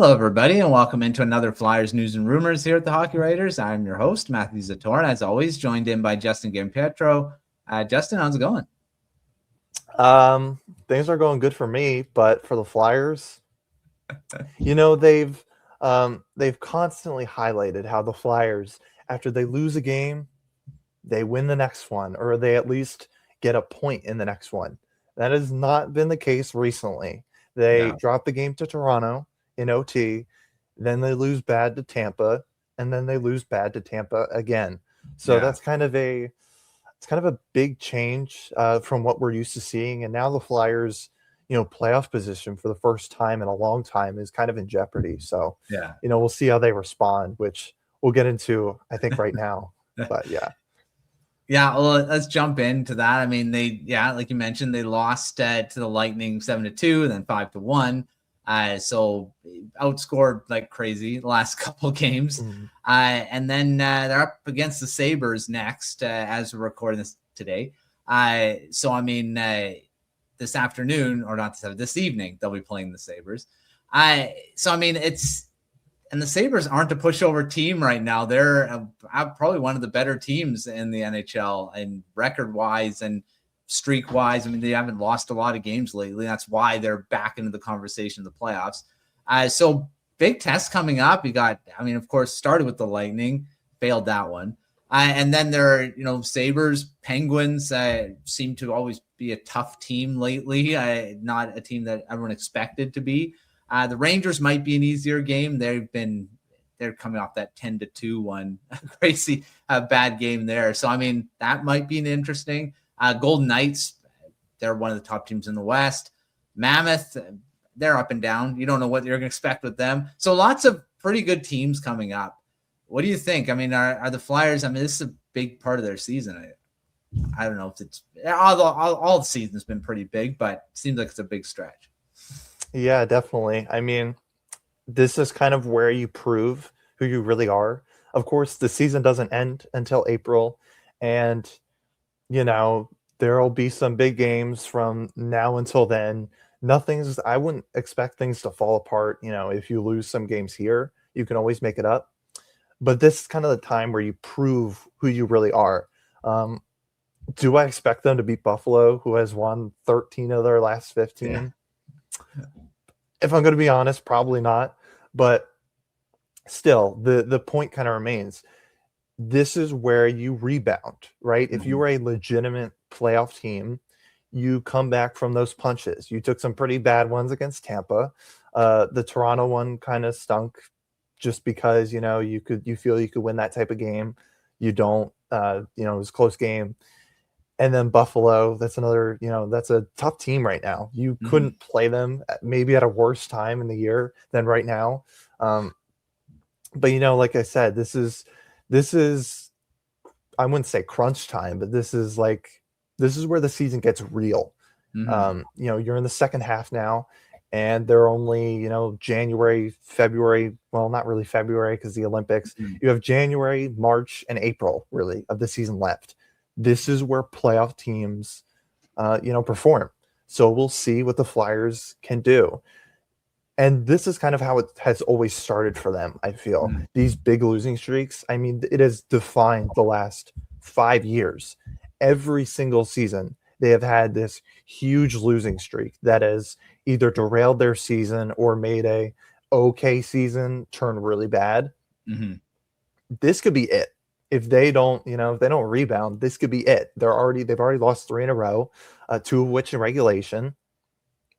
Hello, everybody, and welcome into another Flyers News and Rumors here at the Hockey Writers. I'm your host, Matvei Zator, and as always, joined in by Justin Giampietro. Justin, how's it going? Things are going good for me, but for the Flyers, they've constantly highlighted how the Flyers, after they lose a game, they win the next one, or they at least get a point in the next one. That has not been the case recently. They No. dropped the game to Toronto in OT, then they lose bad to Tampa, and then they lose bad to Tampa again. So Yeah. that's kind of a big change from what we're used to seeing. And now the Flyers, playoff position for the first time in a long time is kind of in jeopardy. So, Yeah. we'll see how they respond, which we'll get into, I think, right now. But yeah. Yeah, well, let's jump into that. I mean, like you mentioned, they lost to the Lightning 7-2, and then 5-1. So outscored like crazy the last couple games. Mhm. And then they're up against the Sabres next as we're recording this today. So, I mean, this afternoon, or not this evening, they'll be playing the Sabres. So, I mean, and the Sabres aren't a pushover team right now. They're probably one of the better teams in the NHL and record-wise and streak-wise. I mean, they haven't lost a lot of games lately. That's why they're back into the conversation of the playoffs. So big test coming up. Of course, started with the Lightning, failed that one. And then there are, Sabres, Penguins seem to always be a tough team lately. Not a team that everyone expected to be. The Rangers might be an easier game. They're coming off that 10-2 one, crazy bad game there. So, I mean, that might be an interesting. Golden Knights, they're one of the top teams in the West. Mammoth, they're up and down. You don't know what you're going to expect with them. So lots of pretty good teams coming up. What do you think? I mean, are the Flyers, this is a big part of their season. I don't know if it's all the season's been pretty big, but it seems like it's a big stretch. Yeah, definitely. I mean, this is kind of where you prove who you really are. Of course, the season doesn't end until April, and there'll be some big games from now until then. I wouldn't expect things to fall apart. If you lose some games here, you can always make it up. But this is kind of the time where you prove who you really are. Do I expect them to beat Buffalo, who has won 13 of their last 15? Yeah. If I'm going to be honest, probably not. But still, the point kind of remains. This is where you rebound, right? If you were a legitimate playoff team, you come back from those punches. You took some pretty bad ones against Tampa. The Toronto one kind of stunk just because, you feel you could win that type of game. You don't, it was a close game. And then Buffalo, that's another, that's a tough team right now. You couldn't play them maybe at a worse time in the year than right now. But, like I said, this is, I wouldn't say crunch time, but this is where the season gets real. You're in the second half now, and they're only, January, February, well, not really February because the Olympics. You have January, March, and April, really, of the season left. This is where playoff teams, perform. So we'll see what the Flyers can do. And this is kind of how it has always started for them, I feel. These big losing streaks, it has defined the last 5 years. Every single season, they have had this huge losing streak that has either derailed their season or made a okay season turn really bad. This could be it. If they don't rebound, this could be it. They've already lost 3 in a row, 2 of which in regulation.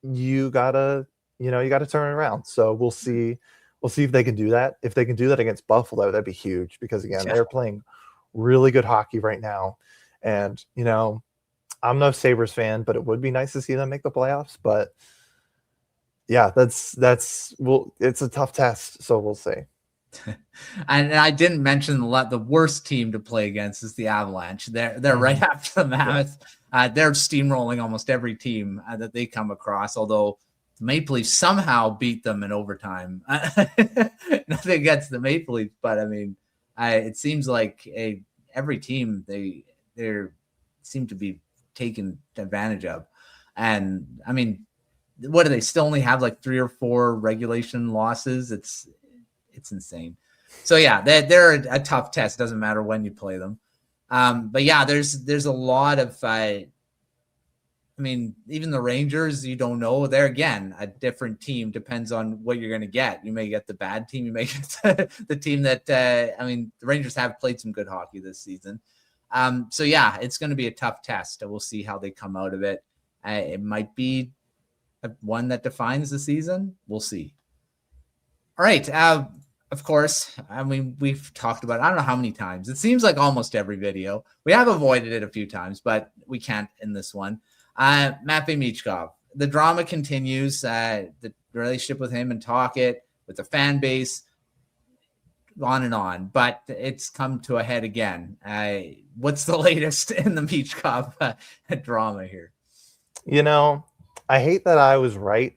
You gotta turn it around. So we'll see if they can do that. If they can do that against Buffalo, that'd be huge because again, they're playing really good hockey right now. And I'm no Sabres fan, but it would be nice to see them make the playoffs. But yeah, it's a tough test, so we'll see. And I didn't mention the worst team to play against is the Avalanche. They're right after the Mammoth. They're steamrolling almost every team that they come across, although the Maple Leafs somehow beat them in overtime. Nothing against the Maple Leafs, but it seems like every team they seem to be taken advantage of. And what do they still only have like 3 or 4 regulation losses? It's insane. So yeah, they're a tough test. Doesn't matter when you play them. But yeah, there's a lot of I mean, even the Rangers, you don't know. They're, again, a different team. Depends on what you're going to get. You may get the bad team. You may get the team that, I mean, the Rangers have played some good hockey this season. So, yeah, it's going to be a tough test. We'll see how they come out of it. It might be one that defines the season. We'll see. All right. Of course, I mean, we've talked about it, I don't know how many times. It seems like almost every video. We have avoided it a few times, but we can't in this one. Matvei Michkov, the drama continues, the relationship with him and Talkit, with the fan base, on and on, but it's come to a head again. What's the latest in the Michkov drama here? You know, I hate that I was right,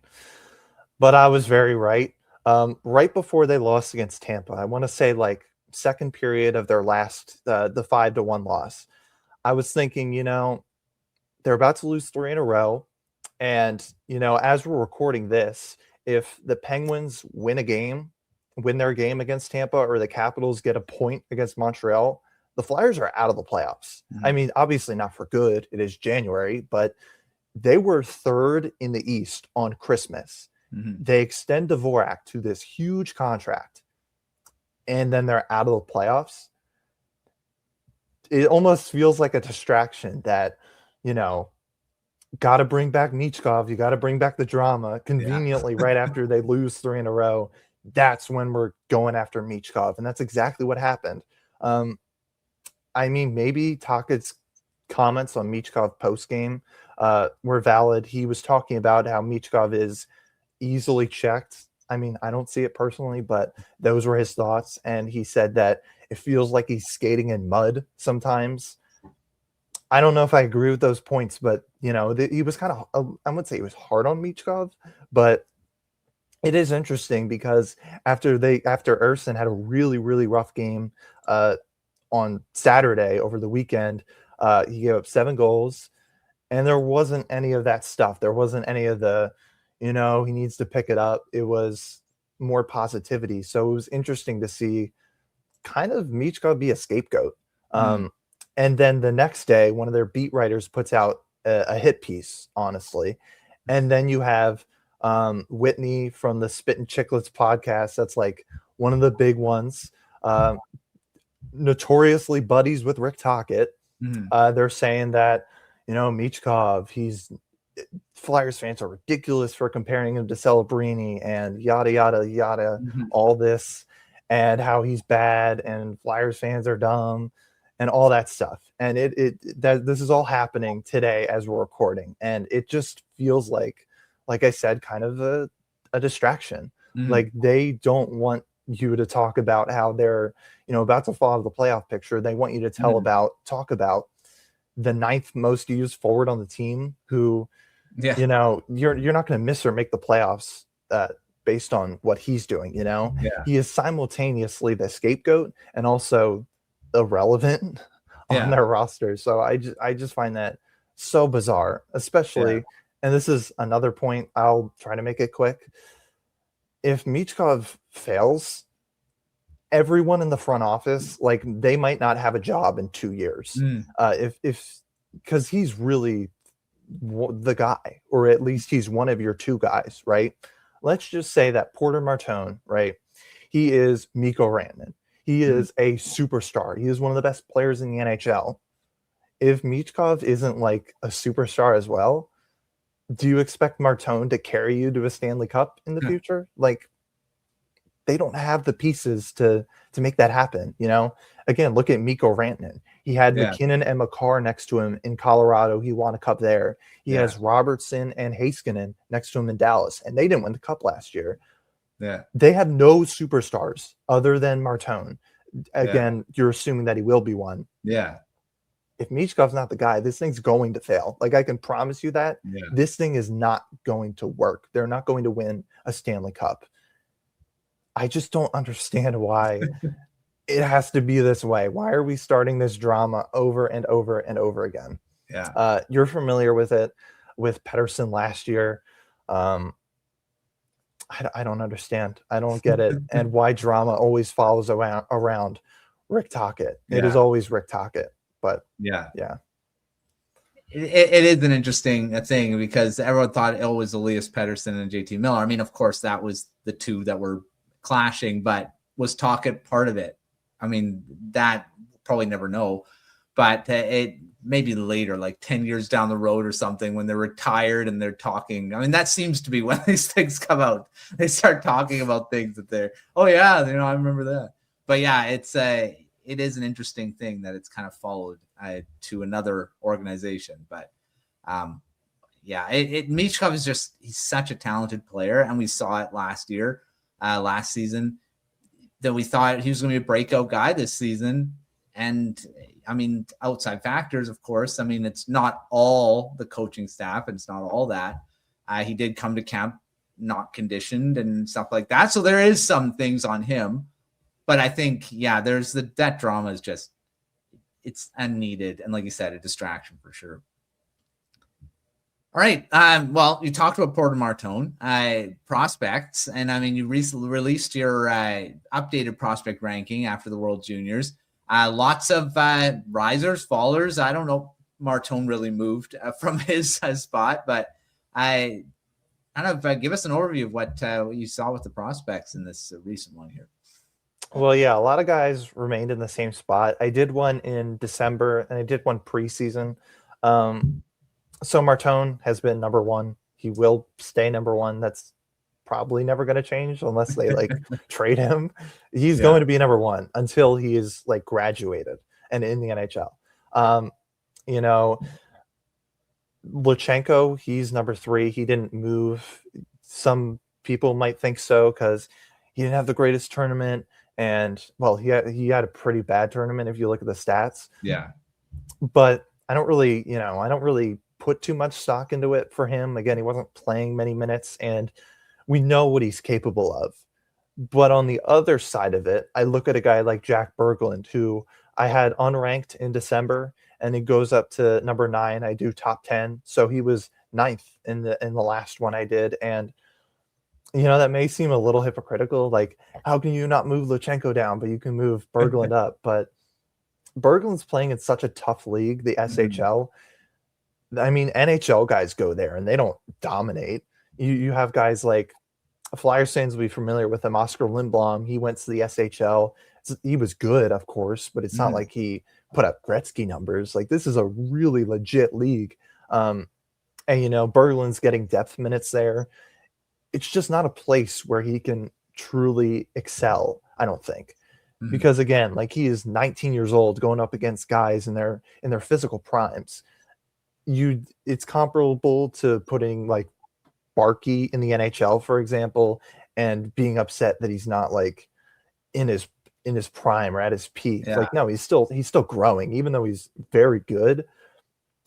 but I was very right. Right before they lost against Tampa, I want to say like second period of their last, the 5-1 loss, I was thinking, you know, they're about to lose 3 in a row. And, you know, as we're recording this, if the Penguins win their game against Tampa, or the Capitals get a point against Montreal, the Flyers are out of the playoffs. Mm-hmm. I mean, obviously not for good. It is January, but they were 3rd in the East on Christmas. Mm-hmm. They extend Dvorak to this huge contract, and then they're out of the playoffs. It almost feels like a distraction that, you know, got to bring back Michkov. You got to bring back the drama conveniently right after they lose 3 in a row. That's when we're going after Michkov. And that's exactly what happened. I mean, maybe Takit's comments on Michkov post-game were valid. He was talking about how Michkov is easily checked. I mean, I don't see it personally, but those were his thoughts. And he said that it feels like he's skating in mud sometimes. I don't know if I agree with those points, but, you know, he was kind of, I wouldn't say he was hard on Michkov, but it is interesting because after Erson had a really, really rough game on Saturday over the weekend, he gave up 7 goals, and there wasn't any of that stuff. There wasn't any of the, you know, he needs to pick it up. It was more positivity. So it was interesting to see kind of Michkov be a scapegoat. And then the next day, one of their beat writers puts out a hit piece, honestly. And then you have Whitney from the Spit and Chicklets podcast. That's like one of the big ones. Notoriously buddies with Rick Tocchet. Mm-hmm. They're saying that, you know, Michkov, Flyers fans are ridiculous for comparing him to Celebrini and yada, yada, yada, all this, and how he's bad and Flyers fans are dumb and all that stuff. And this is all happening today as we're recording. And it just feels like I said, kind of a distraction. Like they don't want you to talk about how they're, you know, about to fall out of the playoff picture. They want you to talk about the 9th most used forward on the team who, you know, you're not going to miss or make the playoffs based on what he's doing. You know, he is simultaneously the scapegoat and also irrelevant on their roster. So I just find that so bizarre, especially, and this is another point, I'll try to make it quick. If Michkov fails, everyone in the front office, like, they might not have a job in 2 years. Because he's really the guy, or at least he's one of your 2 guys, right? Let's just say that Porter Martone, right? He is Mikko Rantanen. He is a superstar. He is one of the best players in the NHL. If Michkov isn't like a superstar as well, do you expect Martone to carry you to a Stanley Cup in the future? Like, they don't have the pieces to make that happen, you know? Again, look at Mikko Rantanen. He had McKinnon and Makar next to him in Colorado. He won a cup there. He has Robertson and Heiskanen next to him in Dallas, and they didn't win the cup last year. They have no superstars other than Martone. Again, you're assuming that he will be one. If Michkov's not the guy, this thing's going to fail. Like, I can promise you that. This thing is not going to work. They're not going to win a Stanley Cup. I just don't understand why it has to be this way. Why are we starting this drama over and over and over again? You're familiar with it with Pettersson last year. I don't understand. I don't get it. And why drama always follows around Rick Tocchet. It is always Rick Tocchet. But yeah. It is an interesting thing because everyone thought it was Elias Pettersson and JT Miller. I mean, of course, that was the two that were clashing, but was Tocchet part of it? I mean, that probably never know, but it maybe later, like 10 years down the road or something, when they're retired and they're talking. I mean, that seems to be when these things come out. They start talking about things that they're, oh yeah, I remember that. But yeah, it is an interesting thing that it's kind of followed to another organization. But Michkov is he's such a talented player, and we saw it last season, that we thought he was going to be a breakout guy this season. And I mean, outside factors, of course. I mean, it's not all the coaching staff, and it's not all that. He did come to camp not conditioned and stuff like that. So there is some things on him. But I think, there's that drama is it's unneeded. And like you said, a distraction for sure. All right. Well, you talked about Porter Martone prospects. And I mean, you recently released your updated prospect ranking after the World Juniors. Lots of risers, fallers. I don't know. Martone really moved from his spot, but I kind of give us an overview of what you saw with the prospects in this recent one here. Well, yeah, a lot of guys remained in the same spot. I did one in December, and I did one preseason. So Martone has been number one. He will stay number one. That's probably never going to change unless they trade him. He's going to be number one until he is graduated and in the NHL. Luchenko, he's number three. He didn't move. Some people might think so because he didn't have the greatest tournament. And well, he had a pretty bad tournament if you look at the stats. Yeah. But I don't really put too much stock into it for him. Again, he wasn't playing many minutes, and we know what he's capable of. But on the other side of it, I look at a guy like Jack Berglund, who I had unranked in December, and he goes up to number 9. I do top 10. So he was 9th in the last one I did. And that may seem a little hypocritical. Like, how can you not move Luchenko down, but you can move Berglund up? But Berglund's playing in such a tough league, the SHL. I mean, NHL guys go there and they don't dominate. You have guys like Flyers fans will be familiar with him. Oscar Lindblom, he went to the SHL. He was good, of course, but it's not like he put up Gretzky numbers. Like, this is a really legit league. And Berglund's getting depth minutes there. It's just not a place where he can truly excel, I don't think. Because again, he is 19 years old going up against guys in their physical primes. It's comparable to putting Barkey in the NHL, for example, and being upset that he's not in his prime or at his peak. Yeah. No, he's still growing, even though he's very good.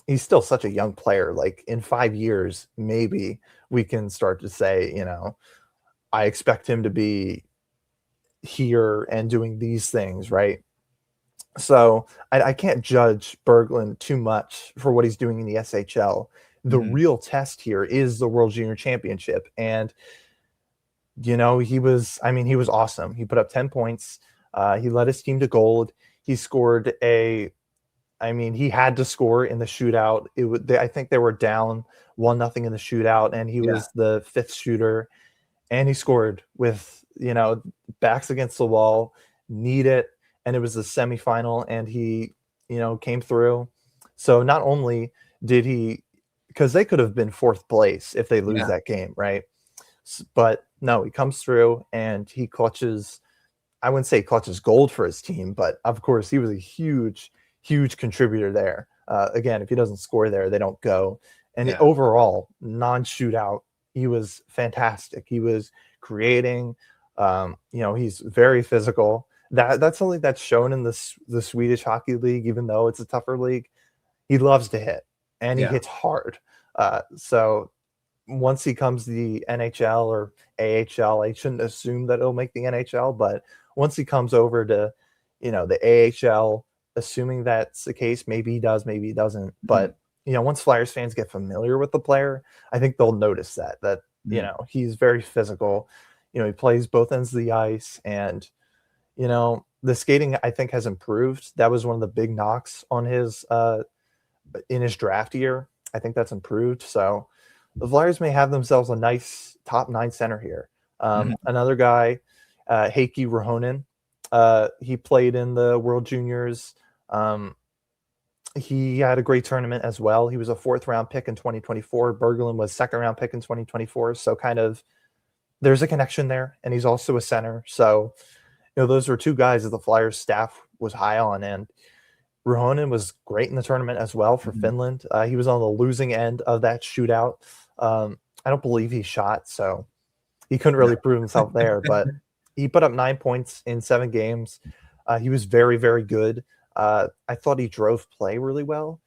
He's still such a young player. In 5 years, maybe we can start to say, I expect him to be here and doing these things, right? So I can't judge Berglund too much for what he's doing in the SHL. The real test here is the World Junior Championship. And, he was awesome. He put up 10 points. He led his team to gold. He scored he had to score in the shootout. I think they were down 1-0 in the shootout, and he was the 5th shooter. And he scored with, backs against the wall, need it. And it was the semifinal, and he, came through. So not only did he, because they could have been 4th place if they lose that game, right? But no, he comes through and he clutches. I wouldn't say clutches gold for his team, but of course he was a huge contributor there. Again, if he doesn't score there, they don't go. And overall, non-shootout, he was fantastic. He was creating. He's very physical. That's something that's shown in the Swedish Hockey League, even though it's a tougher league. He loves to hit, and he hits hard. So once he comes to the NHL or AHL, I shouldn't assume that he'll make the NHL, but once he comes over to, the AHL, assuming that's the case, maybe he does, maybe he doesn't. But, once Flyers fans get familiar with the player, I think they'll notice that You know, he's very physical. You know, he plays both ends of the ice, and you know, the skating I think has improved. That was one of the big knocks on his in his draft year. I think that's improved. So the Flyers may have themselves a nice top 9 center here. Another guy, Heikki Ruohonen, he played in the World Juniors. He had a great tournament as well. He was a 4th round pick in 2024. Berglund was 2nd round pick in 2024. So kind of there's a connection there, and he's also a center. So, you know, those were 2 guys that the Flyers staff was high on, and Ruohonen was great in the tournament as well for Finland. He was on the losing end of that shootout. I don't believe he shot, so he couldn't really prove himself there, but he put up 9 points in 7 games. He was very, very good. I thought he drove play really well,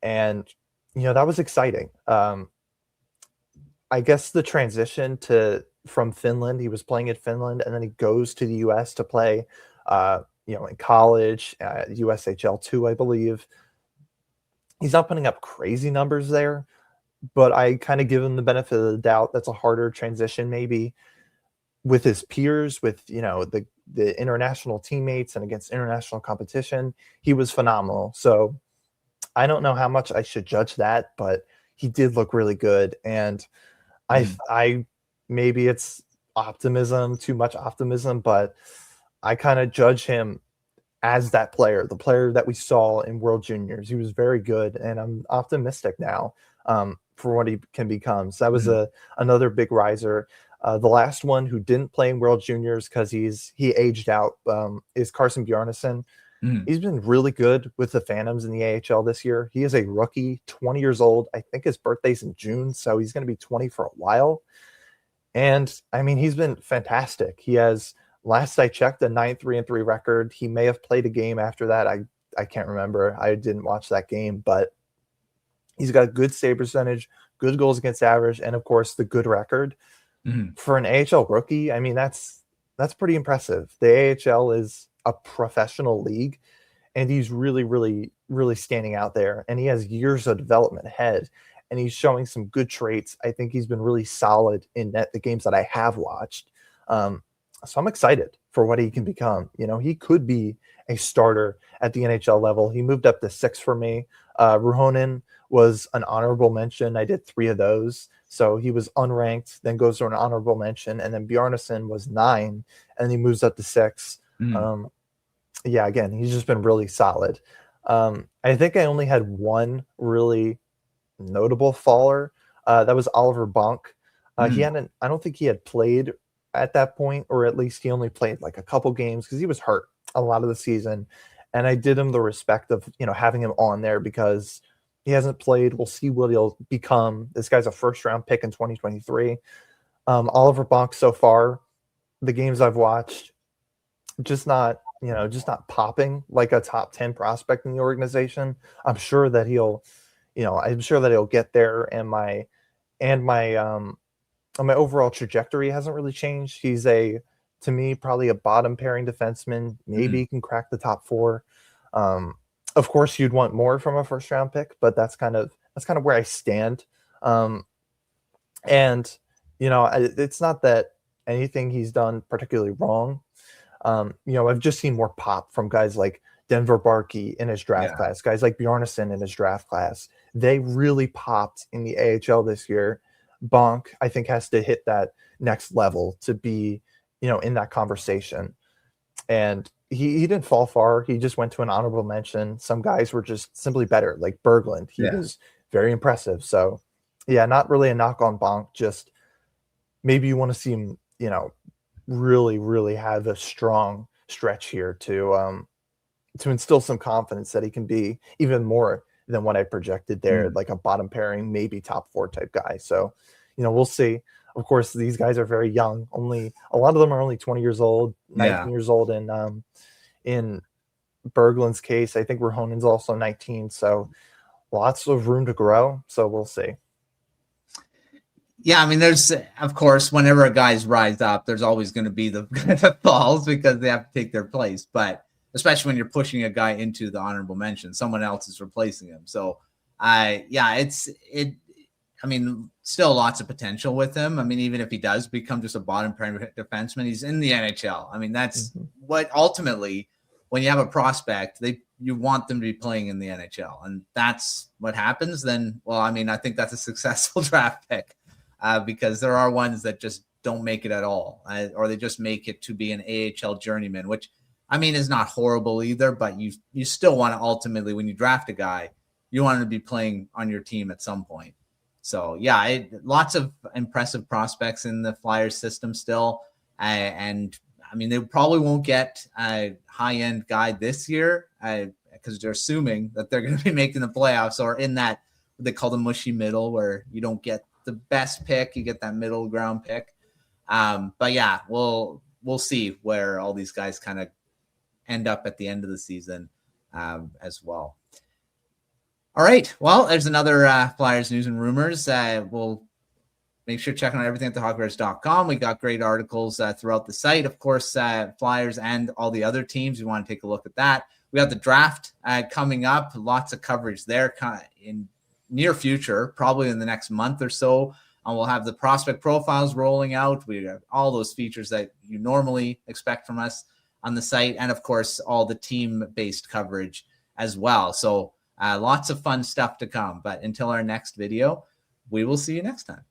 and you know, that was exciting. I guess the transition from Finland, he was playing in Finland, and then he goes to the US to play you know, in college, USHL 2, I believe. He's not putting up crazy numbers there, but I kind of give him the benefit of the doubt. That's a harder transition maybe with his peers, with, you know, the international teammates and against international competition. He was phenomenal. So I don't know how much I should judge that, but he did look really good. And I maybe it's optimism, too much optimism, but I kind of judge him as that player, the player that we saw in World Juniors. He was very good, and I'm optimistic now for what he can become. So that was another big riser. The last one who didn't play in World Juniors because he aged out is Carson Bjarnason. He's been really good with the Phantoms in the AHL this year. He is a rookie, 20 years old. I think his birthday's in June, so he's going to be 20 for a while. And, I mean, he's been fantastic. He has, last I checked, a 9-3-3 record. He may have played a game after that. I can't remember. I didn't watch that game, but he's got a good save percentage, good goals against average, and, of course, the good record. For an AHL rookie, I mean, that's pretty impressive. The AHL is a professional league, and he's really, really, really standing out there. And he has years of development ahead, and he's showing some good traits. I think he's been really solid in the games that I have watched. So I'm excited for what he can become. You know, he could be a starter at the NHL level. He moved up to 6 for me. Ruohonen was an honorable mention. I did 3 of those. So he was unranked, then goes to an honorable mention, and then Bjarnason was 9, and he moves up to 6. Yeah, again, he's just been really solid. I think I only had one really notable faller. That was Oliver Bonk. I don't think he had played at that point, or at least he only played like a couple games because he was hurt a lot of the season. And I did him the respect of, you know, having him on there because he hasn't played. We'll see what he'll become. This guy's a 1st-round pick in 2023. Oliver Bonk so far, the games I've watched, just not popping like a top 10 prospect in the organization. I'm sure that he'll get there, and my overall trajectory hasn't really changed. He's to me, probably a bottom pairing defenseman. Maybe he can crack the top 4. Of course, you'd want more from a 1st-round pick, but that's kind of where I stand. And you know, it's not that anything he's done particularly wrong. You know, I've just seen more pop from guys like Denver Barkey in his draft class, guys like Bjarnason in his draft class. They really popped in the AHL this year. Bonk, I think, has to hit that next level to be, you know, in that conversation. And he didn't fall far. He just went to an honorable mention. Some guys were just simply better, like Berglund. He was very impressive. So, yeah, not really a knock on Bonk. Just maybe you want to see him, you know, really, really have a strong stretch here to instill some confidence that he can be even more than what I projected there, like a bottom pairing, maybe top 4 type guy. So, you know, we'll see. Of course, these guys are very young. A lot of them are only 20 years old, 19 years old. And in Berglund's case, I think Ruohonen's also 19. So lots of room to grow. So we'll see. Yeah, I mean, there's, of course, whenever a guy's rise up, there's always going to be the falls because they have to take their place. But especially when you're pushing a guy into the honorable mention, someone else is replacing him. So, of I mean, still lots of potential with him. I mean, even if he does become just a bottom pair defenseman, he's in the NHL. I mean, that's what ultimately, when you have a prospect, you want them to be playing in the NHL, and that's what happens. Then, well, I mean, I think that's a successful draft pick because there are ones that just don't make it at all, or they just make it to be an AHL journeyman, which I mean is not horrible either. But you still want to ultimately, when you draft a guy, you want him to be playing on your team at some point. So yeah, lots of impressive prospects in the Flyers system still, and I mean they probably won't get a high-end guy this year because they're assuming that they're going to be making the playoffs or in that what they call the mushy middle, where you don't get the best pick, you get that middle ground pick. But yeah, we'll see where all these guys kind of end up at the end of the season as well. All right. Well, there's another Flyers news and rumors. We'll make sure to check out everything at thehawkbears.com. We got great articles throughout the site. Of course, Flyers and all the other teams. You want to take a look at that. We got the draft coming up. Lots of coverage there in near future, probably in the next month or so. And we'll have the prospect profiles rolling out. We have all those features that you normally expect from us on the site. And, of course, all the team-based coverage as well. So, lots of fun stuff to come. But until our next video, we will see you next time.